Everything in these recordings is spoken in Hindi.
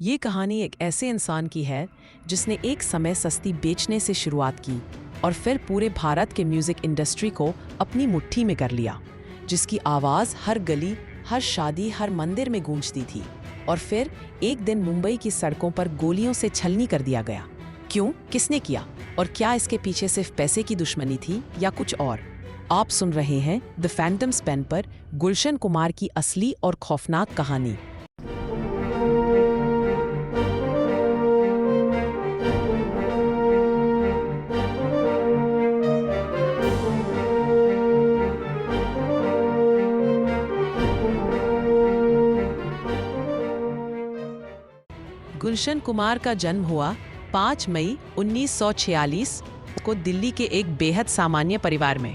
ये कहानी एक ऐसे इंसान की है जिसने एक समय सस्ती बेचने से शुरुआत की और फिर पूरे भारत के म्यूजिक इंडस्ट्री को अपनी मुट्ठी में कर लिया, जिसकी आवाज़ हर गली, हर शादी, हर मंदिर में गूंजती थी। और फिर एक दिन मुंबई की सड़कों पर गोलियों से छलनी कर दिया गया। क्यों, किसने किया और क्या इसके पीछे सिर्फ पैसे की दुश्मनी थी या कुछ और? आप सुन रहे हैं द फैंटम्स पेन पर गुलशन कुमार की असली और खौफनाक कहानी। गुलशन कुमार का जन्म हुआ 5 मई 1946 को दिल्ली के एक बेहद सामान्य परिवार में।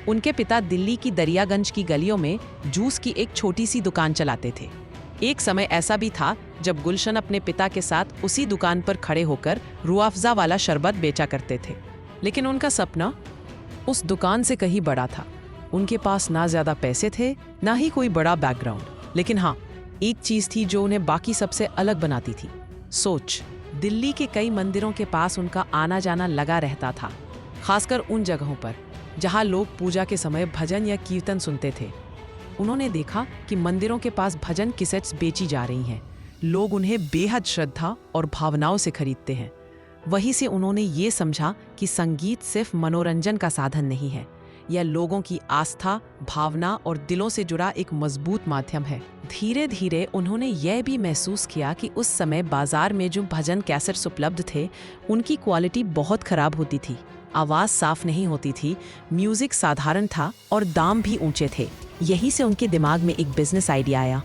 उनके पिता दिल्ली की दरियागंज की गलियों में जूस की एक छोटी सी दुकान चलाते थे। एक समय ऐसा भी था जब गुलशन अपने पिता के साथ उसी दुकान पर खड़े होकर रूह अफ़ज़ा वाला शरबत बेचा करते थे। लेकिन उनका सपना उस दुकान से कहीं बड़ा था। उनके पास ना ज़्यादा पैसे थे, ना ही कोई बड़ा बैकग्राउंड, लेकिन हाँ, एक चीज़ थी जो उन्हें बाकी सबसे अलग बनाती थी, सोच। दिल्ली के कई मंदिरों के पास उनका आना जाना लगा रहता था, खासकर उन जगहों पर जहां लोग पूजा के समय भजन या कीर्तन सुनते थे। उन्होंने देखा कि मंदिरों के पास भजन कैसेट्स बेची जा रही हैं। लोग उन्हें बेहद श्रद्धा और भावनाओं से खरीदते हैं। वहीं से उन्होंने ये समझा कि संगीत सिर्फ मनोरंजन का साधन नहीं है, यह लोगों की आस्था, भावना और दिलों से जुड़ा एक मजबूत माध्यम है। धीरे धीरे उन्होंने यह भी महसूस किया कि उस समय बाजार में जो भजन कैसेट्स उपलब्ध थे, उनकी क्वालिटी बहुत खराब होती थी। आवाज़ साफ नहीं होती थी, म्यूजिक साधारण था और दाम भी ऊंचे थे। यही से उनके दिमाग में एक बिजनेस आइडिया आया।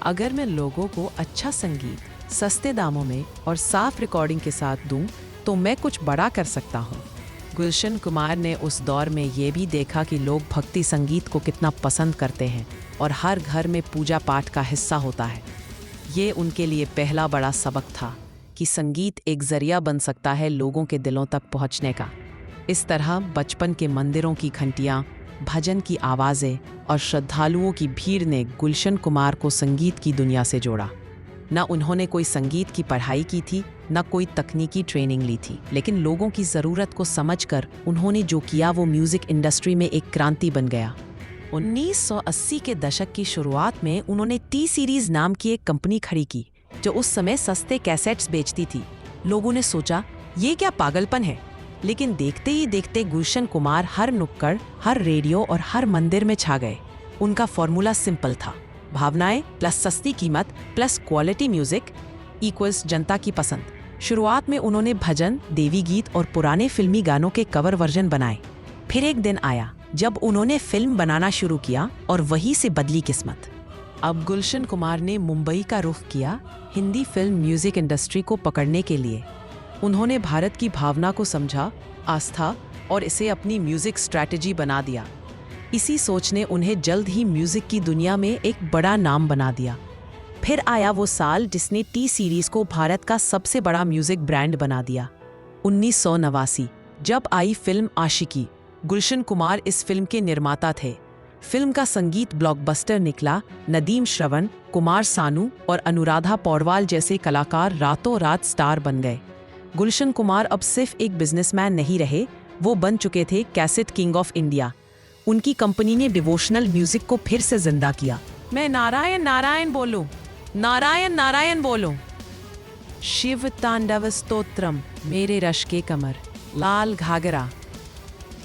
अगर मैं लोगों को अच्छा संगीत सस्ते दामों में और साफ रिकॉर्डिंग के साथ दूं, तो मैं कुछ बड़ा कर सकता हूं। गुलशन कुमार ने उस दौर में ये भी देखा कि लोग भक्ति संगीत को कितना पसंद करते हैं और हर घर में पूजा पाठ का हिस्सा होता है। ये उनके लिए पहला बड़ा सबक था कि संगीत एक जरिया बन सकता है लोगों के दिलों तक पहुंचने का। इस तरह बचपन के मंदिरों की घंटियां, भजन की आवाज़ें और श्रद्धालुओं की भीड़ ने गुलशन कुमार को संगीत की दुनिया से जोड़ा। न उन्होंने कोई संगीत की पढ़ाई की थी, न कोई तकनीकी ट्रेनिंग ली थी, लेकिन लोगों की ज़रूरत को समझकर उन्होंने जो किया वो म्यूज़िक इंडस्ट्री में एक क्रांति बन गया। 1980 के दशक की शुरुआत में उन्होंने टी सीरीज़ नाम की एक कंपनी खड़ी की, जो उस समय सस्ते कैसेट्स बेचती थी। लोगों ने सोचा, ये क्या पागलपन है? लेकिन देखते ही देखते गुलशन कुमार हर नुक्कड़, हर रेडियो और हर मंदिर में छा गए। उनका फॉर्मूला सिंपल था, भावनाएं प्लस सस्ती कीमत प्लस क्वालिटी म्यूजिक इक्वल्स जनता की पसंद। शुरुआत में उन्होंने भजन, देवी गीत और पुराने फिल्मी गानों के कवर वर्जन बनाए। फिर एक दिन आया जब उन्होंने फिल्म बनाना शुरू किया और वहीं से बदली किस्मत। अब गुलशन कुमार ने मुंबई का रुख किया हिंदी फिल्म म्यूजिक इंडस्ट्री को पकड़ने के लिए। उन्होंने भारत की भावना को समझा, आस्था और इसे अपनी म्यूजिक स्ट्रैटेजी बना दिया। इसी सोच ने उन्हें जल्द ही म्यूजिक की दुनिया में एक बड़ा नाम बना दिया। फिर आया वो साल जिसने टी सीरीज को भारत का सबसे बड़ा म्यूजिक ब्रांड बना दिया, 1989। जब आई फिल्म आशिकी, गुलशन कुमार इस फिल्म के निर्माता थे। फिल्म का संगीत ब्लॉकबस्टर निकला। नदीम श्रवण, कुमार सानू और अनुराधा पौडवाल जैसे कलाकार रातों रात स्टार बन गए। गुलशन कुमार अब सिर्फ एक बिजनेसमैन नहीं रहे, वो बन चुके थे कैसेट किंग ऑफ इंडिया। उनकी कंपनी ने डिवोशनल म्यूजिक को फिर से जिंदा किया। मैं नारायण नारायण बोलूं, नारायण नारायण बोलूं। शिव तांडव स्तोत्रम, मेरे रश के कमर, लाल घाघरा।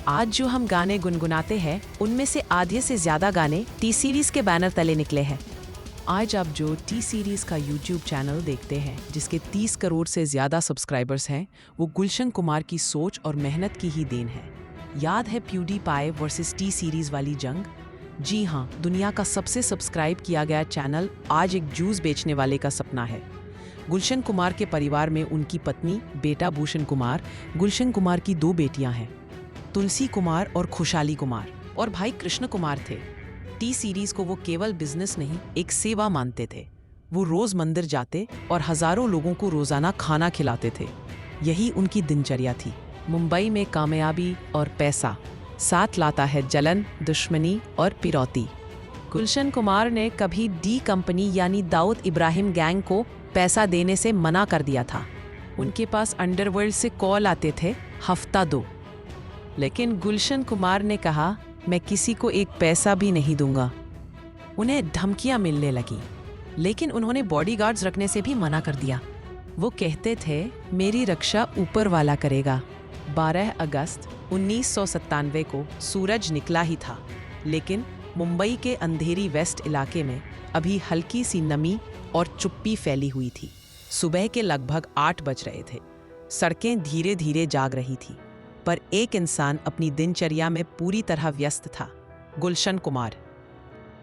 आज जो हम गाने गुनगुनाते हैं, उनमें से आधे से ज्यादा गाने टी सीरीज के बैनर तले निकले हैं। आज आप जो टी सीरीज का यूट्यूब चैनल देखते हैं, जिसके 30 करोड़ से ज्यादा सब्सक्राइबर्स हैं, वो गुलशन कुमार की सोच और मेहनत की ही देन है। याद है प्यूडीपाई वर्सेस टी सीरीज वाली जंग? जी हाँ, दुनिया का सबसे सब्सक्राइब किया गया चैनल आज एक जूस बेचने वाले का सपना है। गुलशन कुमार के परिवार में उनकी पत्नी, बेटा भूषण कुमार, गुलशन कुमार की 2 बेटियां हैं, तुलसी कुमार और खुशहाली कुमार, और भाई कृष्ण कुमार थे। टी सीरीज को वो केवल बिजनेस नहीं, एक सेवा मानते थे। वो रोज मंदिर जाते और हजारों लोगों को रोजाना खाना खिलाते थे। यही उनकी दिनचर्या थी। मुंबई में कामयाबी और पैसा साथ लाता है जलन, दुश्मनी और पिरौती। गुलशन कुमार ने कभी डी कंपनी यानी दाऊद इब्राहिम गैंग को पैसा देने से मना कर दिया था। उनके पास अंडरवर्ल्ड से कॉल आते थे हफ्ता 2। लेकिन गुलशन कुमार ने कहा, मैं किसी को एक पैसा भी नहीं दूंगा। उन्हें धमकियां मिलने लगी, लेकिन उन्होंने बॉडीगार्ड्स रखने से भी मना कर दिया। वो कहते थे, मेरी रक्षा ऊपर वाला करेगा। 12 अगस्त 1997 को सूरज निकला ही था, लेकिन मुंबई के अंधेरी वेस्ट इलाके में अभी हल्की सी नमी और चुप्पी फैली हुई थी। सुबह के लगभग 8 बज रहे थे। सड़कें धीरे धीरे जाग रही थी, पर एक इंसान अपनी दिनचर्या में पूरी तरह व्यस्त था, गुलशन कुमार।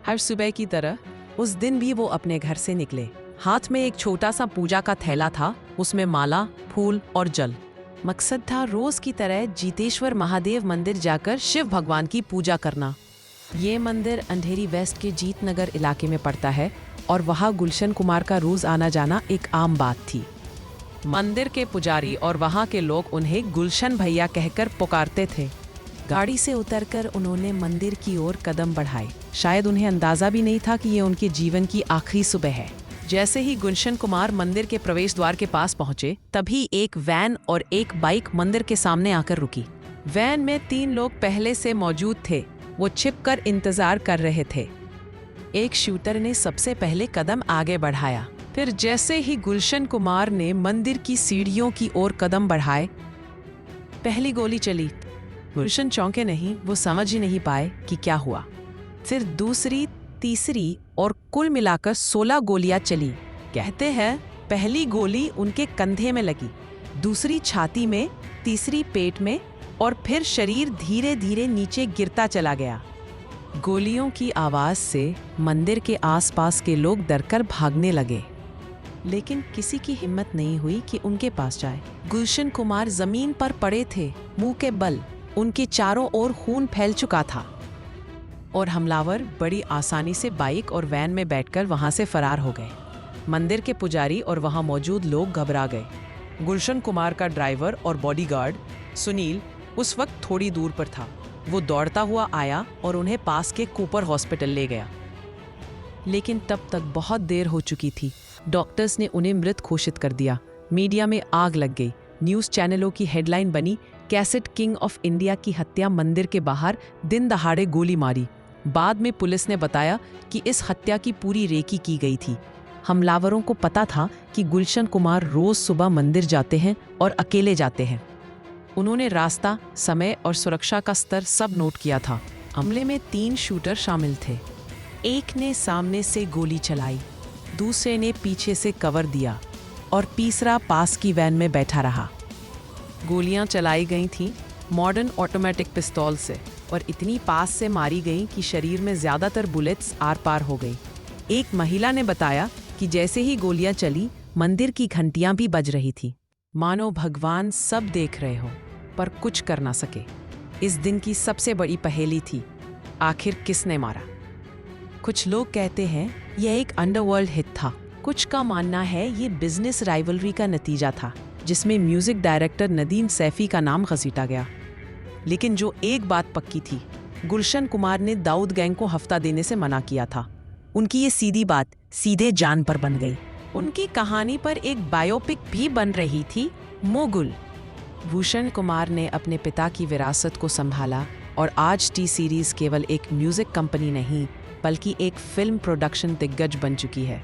हर सुबह की तरह उस दिन भी वो अपने घर से निकले। हाथ में एक छोटा सा पूजा का थैला था, उसमें माला, फूल और जल। मकसद था रोज की तरह जीतेश्वर महादेव मंदिर जाकर शिव भगवान की पूजा करना। ये मंदिर अंधेरी वेस्ट के जीत नगर इलाके में पड़ता है और वहाँ गुलशन कुमार का रोज आना जाना एक आम बात थी। मंदिर के पुजारी और वहाँ के लोग उन्हें गुलशन भैया कहकर पुकारते थे। गाड़ी से उतरकर उन्होंने मंदिर की ओर कदम बढ़ाए। शायद उन्हें अंदाजा भी नहीं था कि ये उनके जीवन की आखिरी सुबह है। जैसे ही गुलशन कुमार मंदिर के प्रवेश द्वार के पास पहुंचे, तभी एक वैन और एक बाइक मंदिर के सामने आकर रुकी। वैन में 3 लोग पहले से मौजूद थे। वो छिपकर इंतजार कर रहे थे। एक शूटर ने सबसे पहले कदम आगे बढ़ाया। फिर जैसे ही गुलशन कुमार ने मंदिर की सीढ़ियों की ओर कदम बढ़ाए, पहली गोली चली। गुलशन चौंके नहीं, वो समझ ही नहीं पाए कि क्या हुआ। फिर दूसरी, तीसरी और कुल मिलाकर 16 गोलियां चली। कहते हैं पहली गोली उनके कंधे में लगी, दूसरी छाती में, तीसरी पेट में और फिर शरीर धीरे धीरे नीचे गिरता चला गया। गोलियों की आवाज से मंदिर के आसपास के लोग डरकर भागने लगे, लेकिन किसी की हिम्मत नहीं हुई कि उनके पास जाए। गुलशन कुमार जमीन पर पड़े थे, मुंह के बल। उनके चारों ओर खून फैल चुका था और हमलावर बड़ी आसानी से बाइक और वैन में बैठकर वहां से फरार हो गए। मंदिर के पुजारी और वहां मौजूद लोग घबरा गए। गुलशन कुमार का ड्राइवर और बॉडीगार्ड सुनील उस वक्त थोड़ी दूर पर था। वो दौड़ता हुआ आया और उन्हें पास के कूपर हॉस्पिटल ले गया, लेकिन तब तक बहुत देर हो चुकी थी। डॉक्टर्स ने उन्हें मृत घोषित कर दिया। मीडिया में आग लग गई। न्यूज़ चैनलों की हेडलाइन बनी, कैसेट किंग ऑफ इंडिया की हत्या, मंदिर के बाहर दिन दहाड़े गोली मारी। बाद में पुलिस ने बताया कि इस हत्या की पूरी रेकी की गई थी। हमलावरों को पता था कि गुलशन कुमार रोज सुबह मंदिर जाते हैं और अकेले जाते हैं। उन्होंने रास्ता, समय और सुरक्षा का स्तर सब नोट किया था। हमले में 3 शूटर शामिल थे। एक ने सामने से गोली चलाई, दूसरे ने पीछे से कवर दिया और तीसरा पास की वैन में बैठा रहा। गोलियां चलाई गई थीं मॉडर्न ऑटोमेटिक पिस्तौल से और इतनी पास से मारी गई कि शरीर में ज़्यादातर बुलेट्स आर पार हो गई। एक महिला ने बताया कि जैसे ही गोलियां चली, मंदिर की घंटियां भी बज रही थी, मानो भगवान सब देख रहे हो पर कुछ कर ना सके। इस दिन की सबसे बड़ी पहेली थी, आखिर किसने मारा? कुछ लोग कहते हैं यह एक अंडरवर्ल्ड हिट था। कुछ का मानना है ये बिजनेस राइवलरी का नतीजा था, जिसमें म्यूजिक डायरेक्टर नदीम सैफी का नाम घसीटा गया। लेकिन जो एक बात पक्की थी, गुलशन कुमार ने दाऊद गैंग को हफ्ता देने से मना किया था। उनकी ये सीधी बात सीधे जान पर बन गई। उनकी कहानी पर एक बायोपिक भी बन रही थी, मोगुल। गुलशन कुमार ने अपने पिता की विरासत को संभाला और आज टी सीरीज केवल एक म्यूजिक कंपनी नहीं, बल्कि एक फिल्म प्रोडक्शन दिग्गज बन चुकी है।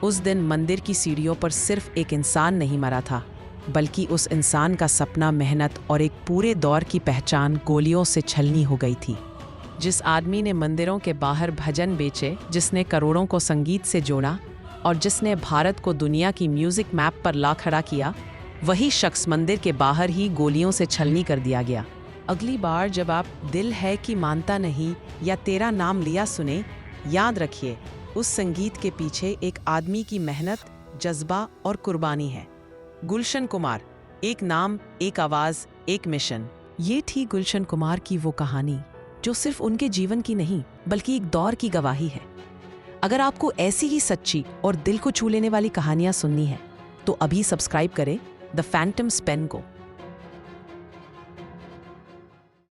उस दिन मंदिर की सीढ़ियों पर सिर्फ एक इंसान नहीं मरा था, बल्कि उस इंसान का सपना, मेहनत और एक पूरे दौर की पहचान गोलियों से छलनी हो गई थी। जिस आदमी ने मंदिरों के बाहर भजन बेचे, जिसने करोड़ों को संगीत से जोड़ा और जिसने भारत को दुनिया की म्यूजिक मैप पर ला खड़ा किया, वही शख्स मंदिर के बाहर ही गोलियों से छलनी कर दिया गया। अगली बार जब आप दिल है कि मानता नहीं या तेरा नाम लिया सुने, याद रखिए उस संगीत के पीछे एक आदमी की मेहनत, जज्बा और कुर्बानी है। गुलशन कुमार, एक नाम, एक आवाज, एक मिशन। ये थी गुलशन कुमार की वो कहानी जो सिर्फ उनके जीवन की नहीं, बल्कि एक दौर की गवाही है। अगर आपको ऐसी ही सच्ची और दिल को छू लेने वाली कहानियां सुननी है, तो अभी सब्सक्राइब करें द फैंटम्स पेन को।